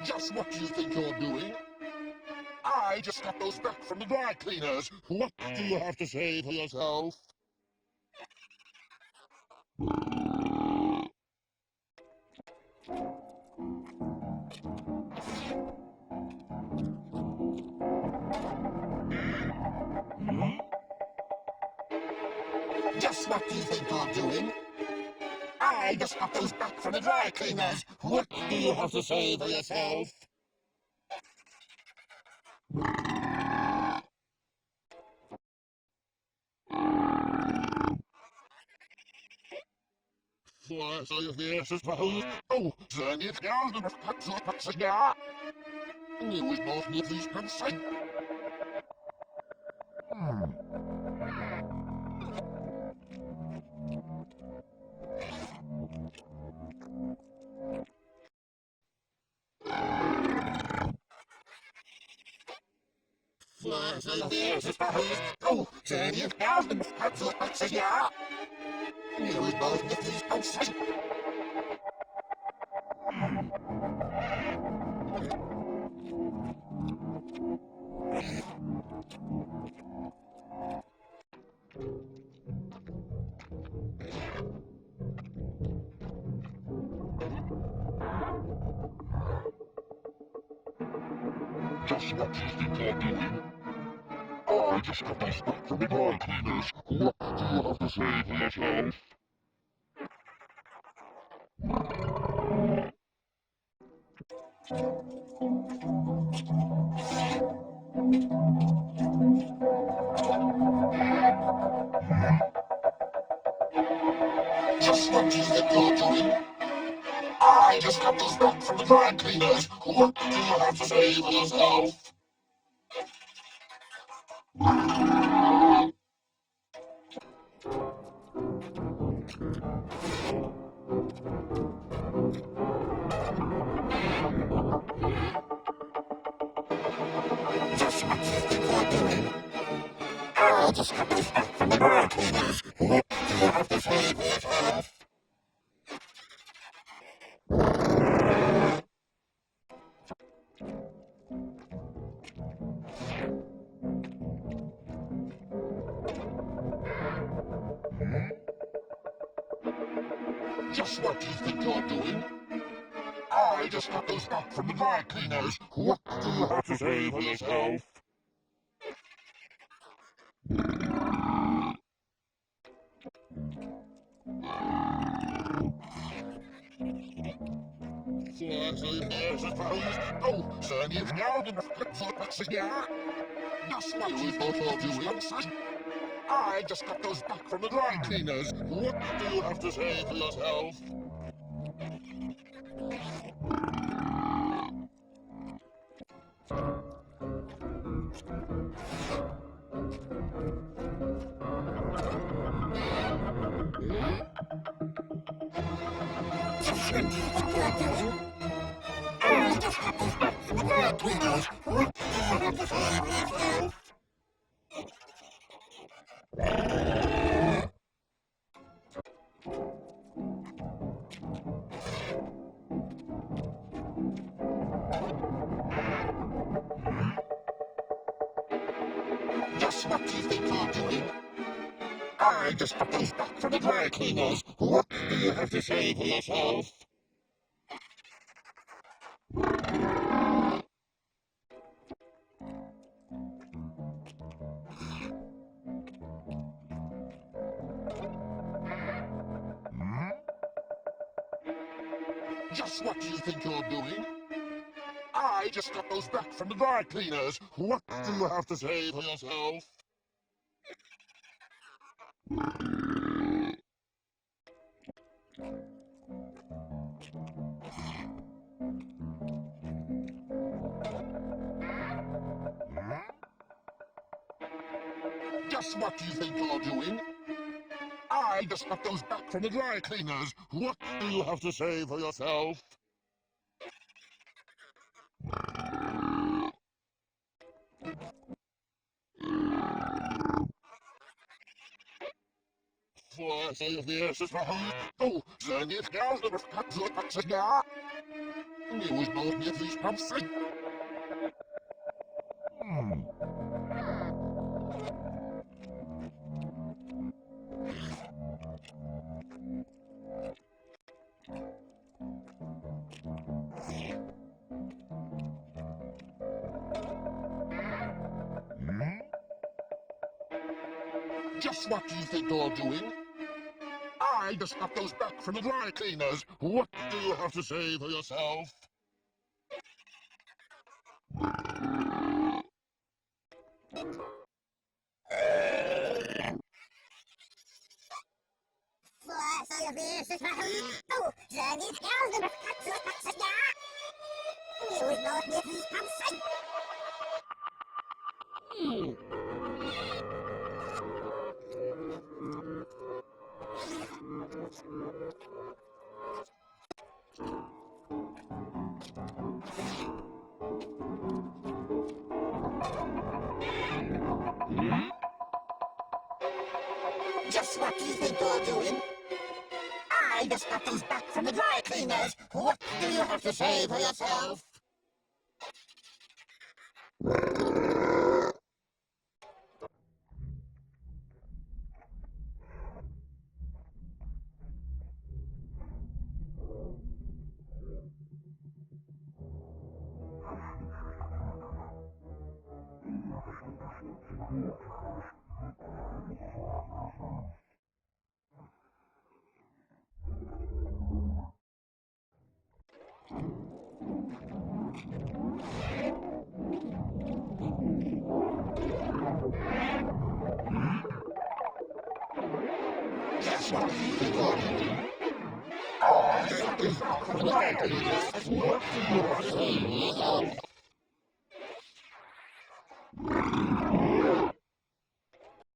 Just what do you think you're doing? I just got those back from the dry cleaners. What do you have to say for yourself? Just what do you think you're doing? I just got those back from the dry cleaners. What do you have to say for yourself? Vad säger Jesus för sen i fjärden av kattsåpatsäga? Nu är snart ner till skansen. Vad säger Jesus för sen i fjärden av kattsåpatsäga? Nu är snart ner till skansen. Just what do you think you're doing? I just got those back from the dry cleaners. What do you have to say for yourself? Just what do you think you're doing? I just got those back from the dry cleaners. What do you have to say for yourself? Just what do you think you're doing? I just got those back from the dry cleaners. What do you have to say for yourself? Just what do you think you're doing? I just got those back from the dry cleaners. What do you have to say for yourself? Sen i fjärden av kattsåpatsäga. Just what you thought you're doing, son. I just got those back from the dry cleaners. What do you have to say for yourself? Just what do you think you're doing? I just got those back from the dry cleaners. What do you have to say for yourself? Just what do you think you're doing? I just got those back from the dry cleaners. What do you have to say for yourself? Just what do you think you're doing? I just got those back from the dry cleaners. What do you have to say for yourself? Just what do you think you're doing? I just got those back from the dry cleaners. What do you have to say for yourself? Vad säger Jesus för sen i fjärden av kattsåpatsäga? Miłość może nie wyjść pan syn. Just what do you think you're doing? I just got those back from the dry cleaners. What do you have to say for yourself? Just what do you think you're doing? I just got those back from the dry cleaners. What do you have to say for yourself? Just what do you think you're doing? I just got those back from the dry cleaners. What do you have to say for yourself?